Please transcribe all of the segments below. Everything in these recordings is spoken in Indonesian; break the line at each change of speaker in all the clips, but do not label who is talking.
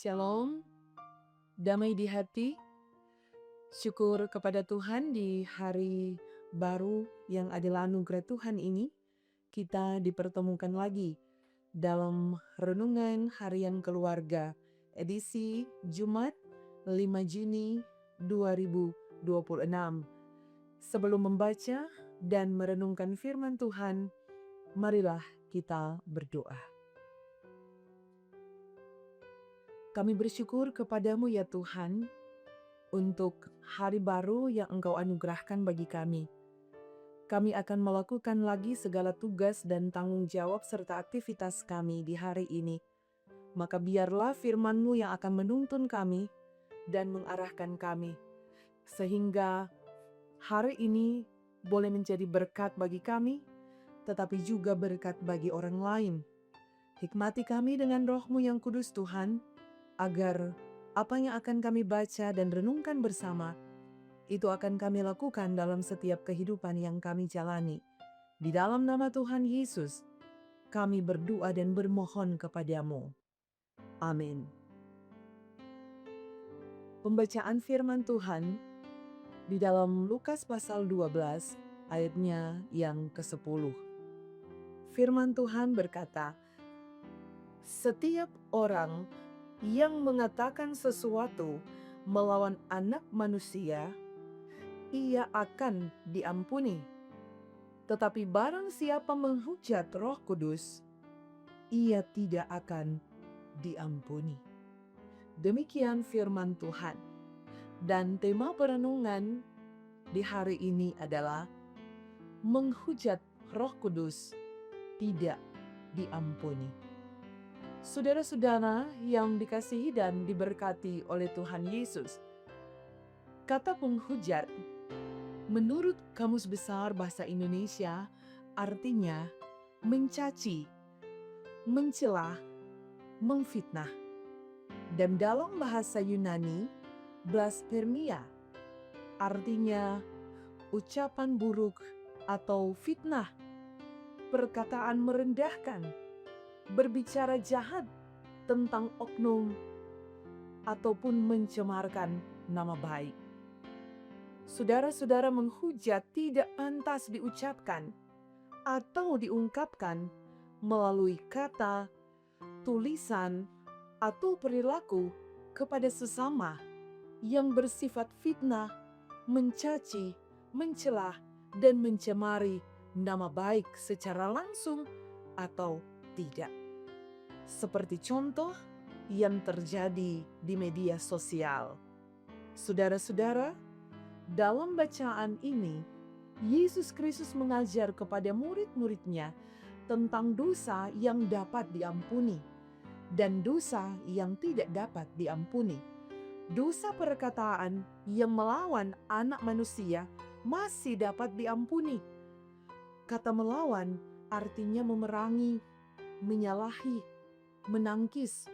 Shalom, damai di hati, syukur kepada Tuhan di hari baru yang adalah anugerah Tuhan ini. Kita dipertemukan lagi dalam Renungan Harian Keluarga, edisi Jumat 5 Juni 2026. Sebelum membaca dan merenungkan firman Tuhan, marilah kita berdoa. Kami bersyukur kepadamu ya Tuhan, untuk hari baru yang Engkau anugerahkan bagi kami. Kami akan melakukan lagi segala tugas dan tanggung jawab serta aktivitas kami di hari ini. Maka biarlah firman-Mu yang akan menuntun kami dan mengarahkan kami, sehingga hari ini boleh menjadi berkat bagi kami, tetapi juga berkat bagi orang lain. Hikmati kami dengan Roh-Mu yang kudus Tuhan, agar apa yang akan kami baca dan renungkan bersama, itu akan kami lakukan dalam setiap kehidupan yang kami jalani. Di dalam nama Tuhan Yesus, kami berdoa dan bermohon kepadamu. Amin. Pembacaan firman Tuhan di dalam Lukas pasal 12, ayatnya yang ke-10. Firman Tuhan berkata, "Setiap orang yang mengatakan sesuatu melawan Anak Manusia, ia akan diampuni. Tetapi barang siapa menghujat Roh Kudus, ia tidak akan diampuni." Demikian firman Tuhan. Dan tema perenungan di hari ini adalah menghujat Roh Kudus tidak diampuni. Saudara-saudara yang dikasihi dan diberkati oleh Tuhan Yesus, kata penghujat menurut Kamus Besar Bahasa Indonesia artinya mencaci, mencela, memfitnah. Dan dalam bahasa Yunani, blasphemia artinya ucapan buruk atau fitnah, perkataan merendahkan, berbicara jahat tentang oknum, ataupun mencemarkan nama baik. Saudara-saudara, menghujat tidak pantas diucapkan atau diungkapkan melalui kata, tulisan, atau perilaku kepada sesama yang bersifat fitnah, mencaci, mencela, dan mencemari nama baik secara langsung atau tidak. Seperti contoh yang terjadi di media sosial. Saudara-saudara, dalam bacaan ini, Yesus Kristus mengajar kepada murid-muridnya tentang dosa yang dapat diampuni dan dosa yang tidak dapat diampuni. Dosa perkataan yang melawan Anak Manusia masih dapat diampuni. Kata melawan artinya memerangi, menyalahi, menangkis,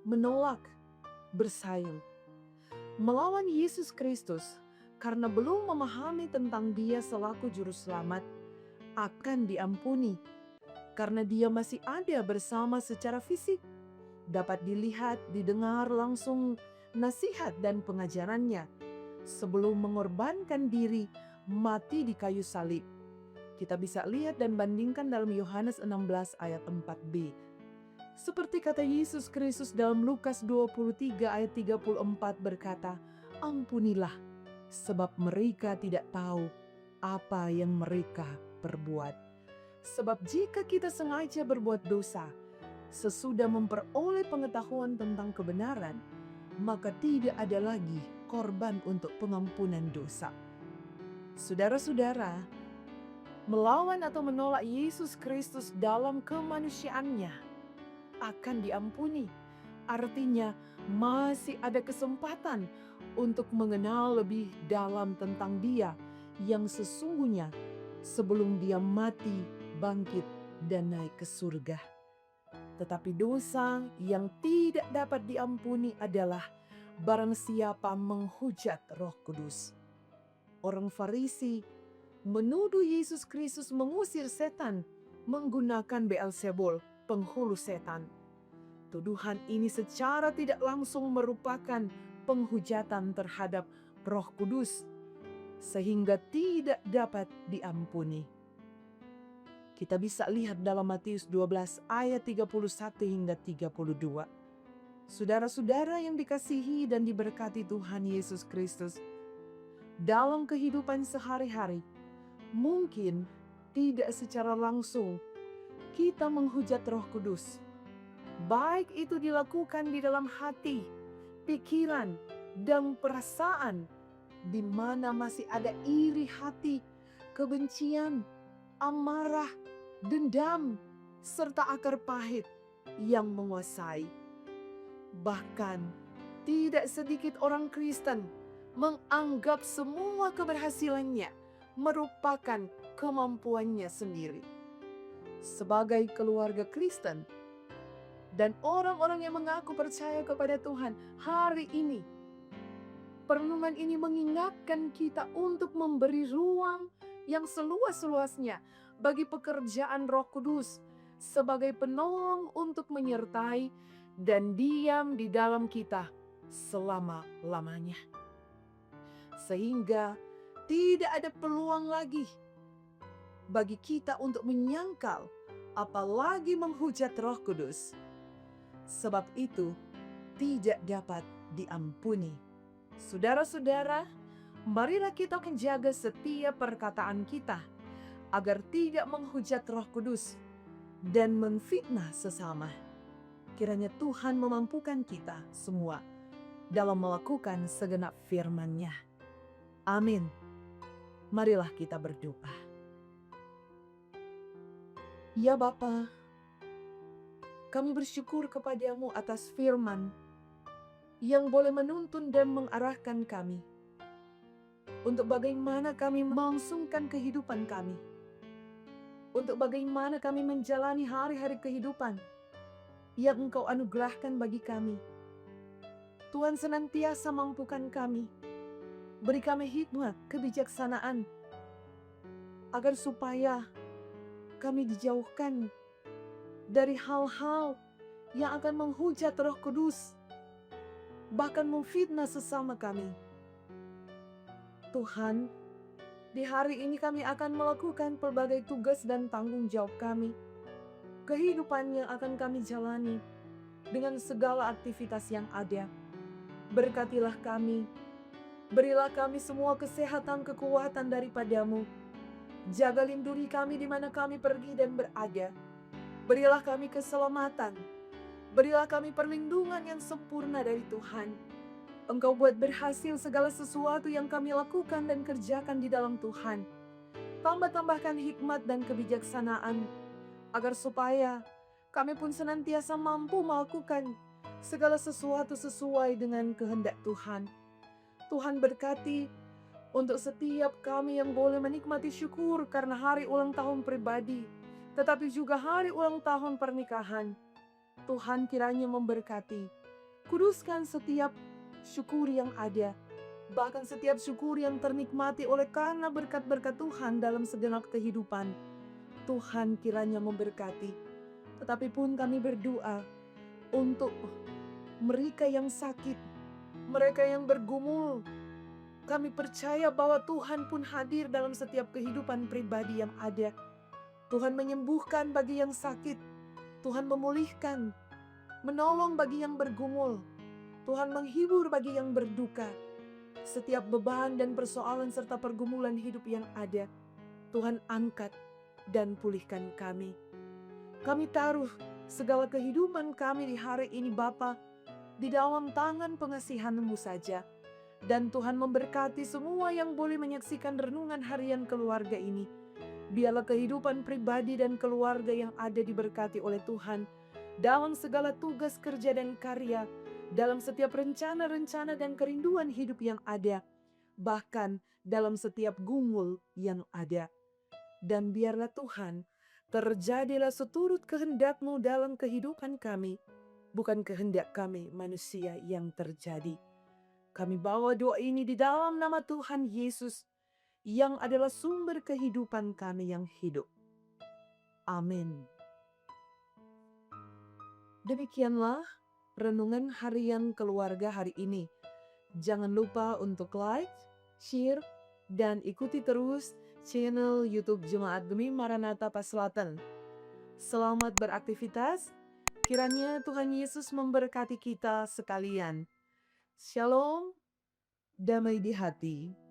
menolak, bersaing. Melawan Yesus Kristus karena belum memahami tentang Dia selaku Juru Selamat akan diampuni, karena Dia masih ada bersama secara fisik, dapat dilihat, didengar langsung nasihat dan pengajarannya sebelum mengorbankan diri mati di kayu salib. Kita bisa lihat dan bandingkan dalam Yohanes 16 ayat 4b. Seperti kata Yesus Kristus dalam Lukas 23 ayat 34 berkata, "Ampunilah, sebab mereka tidak tahu apa yang mereka perbuat." Sebab jika kita sengaja berbuat dosa, sesudah memperoleh pengetahuan tentang kebenaran, maka tidak ada lagi korban untuk pengampunan dosa. Saudara-saudara, melawan atau menolak Yesus Kristus dalam kemanusiaannya akan diampuni. Artinya masih ada kesempatan untuk mengenal lebih dalam tentang Dia yang sesungguhnya sebelum Dia mati, bangkit, dan naik ke surga. Tetapi dosa yang tidak dapat diampuni adalah barang siapa menghujat Roh Kudus. Orang Farisi menuduh Yesus Kristus mengusir setan menggunakan Beelzebul, penghulu setan. Tuduhan ini secara tidak langsung merupakan penghujatan terhadap Roh Kudus, sehingga tidak dapat diampuni. Kita bisa lihat dalam Matius 12 ayat 31 hingga 32. Saudara-saudara yang dikasihi dan diberkati Tuhan Yesus Kristus, dalam kehidupan sehari-hari, mungkin tidak secara langsung kita menghujat Roh Kudus. Baik itu dilakukan di dalam hati, pikiran, dan perasaan, di mana masih ada iri hati, kebencian, amarah, dendam, serta akar pahit yang menguasai. Bahkan, tidak sedikit orang Kristen menganggap semua keberhasilannya merupakan kemampuannya sendiri. Sebagai keluarga Kristen dan orang-orang yang mengaku percaya kepada Tuhan hari ini, perenungan ini mengingatkan kita untuk memberi ruang yang seluas-luasnya bagi pekerjaan Roh Kudus sebagai penolong untuk menyertai dan diam di dalam kita selama-lamanya. Sehingga tidak ada peluang lagi bagi kita untuk menyangkal apalagi menghujat Roh Kudus. Sebab itu tidak dapat diampuni. Saudara-saudara, marilah kita menjaga setiap perkataan kita agar tidak menghujat Roh Kudus dan menfitnah sesama. Kiranya Tuhan memampukan kita semua dalam melakukan segenap firman-Nya. Amin. Marilah kita berdoa. Ya Bapa, kami bersyukur kepadamu atas firman yang boleh menuntun dan mengarahkan kami untuk bagaimana kami melangsungkan kehidupan kami, untuk bagaimana kami menjalani hari-hari kehidupan yang Engkau anugerahkan bagi kami. Tuhan senantiasa mampukan kami, beri kami hikmat, kebijaksanaan, agar supaya kami dijauhkan dari hal-hal yang akan menghujat Roh Kudus, bahkan memfitnah sesama kami. Tuhan, di hari ini kami akan melakukan pelbagai tugas dan tanggung jawab kami, kehidupan yang akan kami jalani dengan segala aktivitas yang ada. Berkatilah kami, berilah kami semua kesehatan kekuatan daripadamu. Jaga lindungi kami di mana kami pergi dan berada. Berilah kami keselamatan. Berilah kami perlindungan yang sempurna dari Tuhan. Engkau buat berhasil segala sesuatu yang kami lakukan dan kerjakan di dalam Tuhan. Tambah-tambahkan hikmat dan kebijaksanaan, agar supaya kami pun senantiasa mampu melakukan segala sesuatu sesuai dengan kehendak Tuhan. Tuhan berkati untuk setiap kami yang boleh menikmati syukur karena hari ulang tahun pribadi, tetapi juga hari ulang tahun pernikahan. Tuhan kiranya memberkati, kuduskan setiap syukur yang ada, bahkan setiap syukur yang ternikmati oleh karena berkat-berkat Tuhan dalam segenap kehidupan. Tuhan kiranya memberkati. Tetapi pun kami berdoa untuk mereka yang sakit, mereka yang bergumul. Kami percaya bahwa Tuhan pun hadir dalam setiap kehidupan pribadi yang ada. Tuhan menyembuhkan bagi yang sakit. Tuhan memulihkan, menolong bagi yang bergumul. Tuhan menghibur bagi yang berduka. Setiap beban dan persoalan serta pergumulan hidup yang ada, Tuhan angkat dan pulihkan kami. Kami taruh segala kehidupan kami di hari ini Bapa di dalam tangan pengasihan-Mu saja. Dan Tuhan memberkati semua yang boleh menyaksikan renungan harian keluarga ini. Biarlah kehidupan pribadi dan keluarga yang ada diberkati oleh Tuhan dalam segala tugas kerja dan karya, dalam setiap rencana-rencana dan kerinduan hidup yang ada, bahkan dalam setiap gumul yang ada. Dan biarlah Tuhan, terjadilah seturut kehendak-Mu dalam kehidupan kami, bukan kehendak kami manusia yang terjadi. Kami bawa doa ini di dalam nama Tuhan Yesus, yang adalah sumber kehidupan kami yang hidup. Amin. Demikianlah renungan harian keluarga hari ini. Jangan lupa untuk like, share, dan ikuti terus channel YouTube Jemaat Gemi Maranatha Paselatan. Selamat beraktivitas. Kiranya Tuhan Yesus memberkati kita sekalian. Shalom, damai di hati.